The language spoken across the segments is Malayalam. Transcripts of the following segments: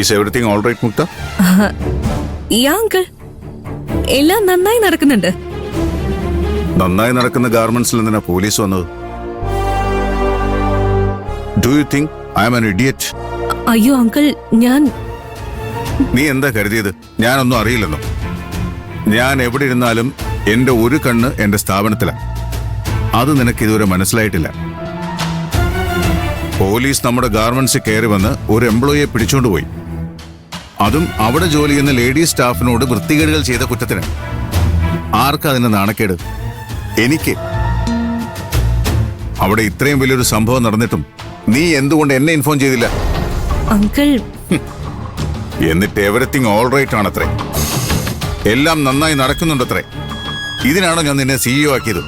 ഈസ് എവറിത്തിങ് ഓൾ റൈറ്റ് മുക്ത? യാ അങ്കിൾ, എല്ലാം നന്നായി നടക്കുന്നുണ്ട്. നന്നായി നടക്കുന്ന ഗാർമെന്റ്സിൽ എന്തിനാ പോലീസ് വന്നത്? Do you think I am an idiot? അയ്യോ അങ്കിൾ, നീ എന്താ കരുതിയത് ഞാനൊന്നും അറിയില്ലെന്നോ? ഞാൻ എവിടെ ഇരുന്നാലും എന്റെ ഒരു കണ്ണ് എന്റെ സ്ഥാപനത്തിലാണ്. അത് നിനക്ക് ഇതുവരെ മനസ്സിലായിട്ടില്ല. പോലീസ് നമ്മുടെ ഗാർമെന്റ്സിൽ കയറി വന്ന് ഒരു എംപ്ലോയിയെ പിടിച്ചോണ്ട് പോയി. അതും അവിടെ ജോലി ചെയ്യുന്ന ലേഡീസ് സ്റ്റാഫിനോട് വൃത്തികേടുകൾ ചെയ്ത കുറ്റത്തിന്. ആർക്കാ അതിന്റെ നാണക്കേട്? എനിക്ക്. അവിടെ ഇത്രയും വലിയൊരു സംഭവം നടന്നിട്ടും നീ എന്തുകൊണ്ട് എന്നെ ഇൻഫോം ചെയ്തില്ല? അങ്കിൾ, എന്നിട്ട് എവറിത്തിങ് ഓൾ റൈറ്റ് ആണത്രേ, എല്ലാം നന്നായി നടക്കുന്നുണ്ടത്രേ. ഇതിനാണോ ഞാൻ നിന്നെ CEO ആക്കിയത്?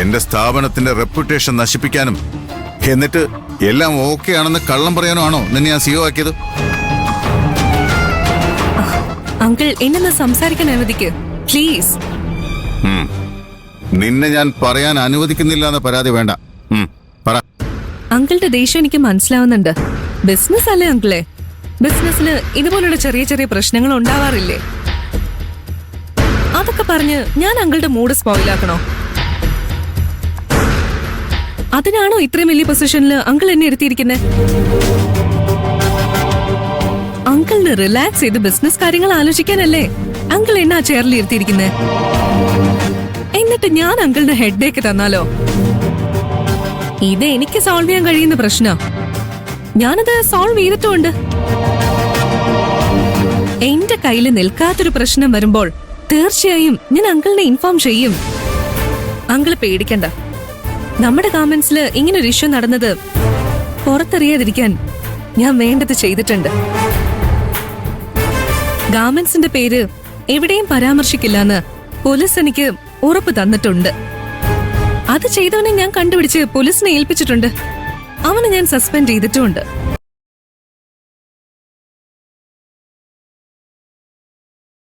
എന്റെ സ്ഥാപനത്തിന്റെ റെപ്യൂട്ടേഷൻ നശിപ്പിക്കാനും എന്നിട്ട് എല്ലാം ഓക്കെ ആണെന്ന് കള്ളം പറയാനോ ആണോ നിന്നെ ഞാൻ CEO ആക്കിയത്? അങ്കിൾ, എന്നെ സംസാരിക്കാൻ അനുവദിക്ക് പ്ലീസ്. നിന്നെ ഞാൻ പറയാൻ അനുവദിക്കുന്നില്ല എന്ന പരാതി വേണ്ട. പറ. അങ്കിളുടെ ദേഷ്യം എനിക്ക് മനസ്സിലാവുന്നുണ്ട്. ബിസിനസ് അല്ലേ അങ്കിളെ? ബിസിനസ്സിന് ഇതുപോലുള്ള ചെറിയ ചെറിയ പ്രശ്നങ്ങൾ ഉണ്ടാവാറില്ലേ? അതൊക്കെ പറഞ്ഞ് ഞാൻ അങ്കിളുടെ മൂഡ് സ്പോയിലാക്കണോ? അതിനാണോ ഇത്രയും വലിയ പൊസിഷനിൽ അങ്കിൾ എന്നെ എടുത്തിരിക്കുന്നത്? അങ്കിളിന് റിലാക്സ് ചെയ്ത് ബിസിനസ് കാര്യങ്ങൾ ആലോചിക്കാനല്ലേ അങ്കിൾ എന്നെ ആ ചെയറിൽ ഇരുത്തിയിരിക്കുന്നത്? എന്നിട്ട് ഞാൻ അങ്കിളിന് ഹെഡേക്ക് തന്നാലോ? ഇത് എനിക്ക് സോൾവ് ചെയ്യാൻ കഴിയുന്ന പ്രശ്നം. ഞാനത് സോൾവ് ചെയ്തിട്ടുമുണ്ട്. എന്റെ കയ്യിൽ നിൽക്കാത്തൊരു പ്രശ്നം വരുമ്പോൾ തീർച്ചയായും ഞാൻ അങ്കിളിനെ ഇൻഫോം ചെയ്യും. അങ്കിള് പേടിക്കണ്ട. നമ്മുടെ ഗാർമെന്റ്സിൽ ഇങ്ങനൊരു ഇഷ്യൂ നടന്നത് പുറത്തറിയാതിരിക്കാൻ ഞാൻ വേണ്ടത് ചെയ്തിട്ടുണ്ട്. ഗാർമെന്റ്സിന്റെ പേര് എവിടെയും പരാമർശിക്കില്ലെന്ന് പോലീസ് എനിക്ക് ഉറപ്പ് തന്നിട്ടുണ്ട്. അത് ചെയ്തവനെ ഞാൻ കണ്ടുപിടിച്ച് പോലീസിനെ ഏൽപ്പിച്ചിട്ടുണ്ട്. അവനെ ഞാൻ സസ്പെൻഡ് ചെയ്തിട്ടുമുണ്ട്.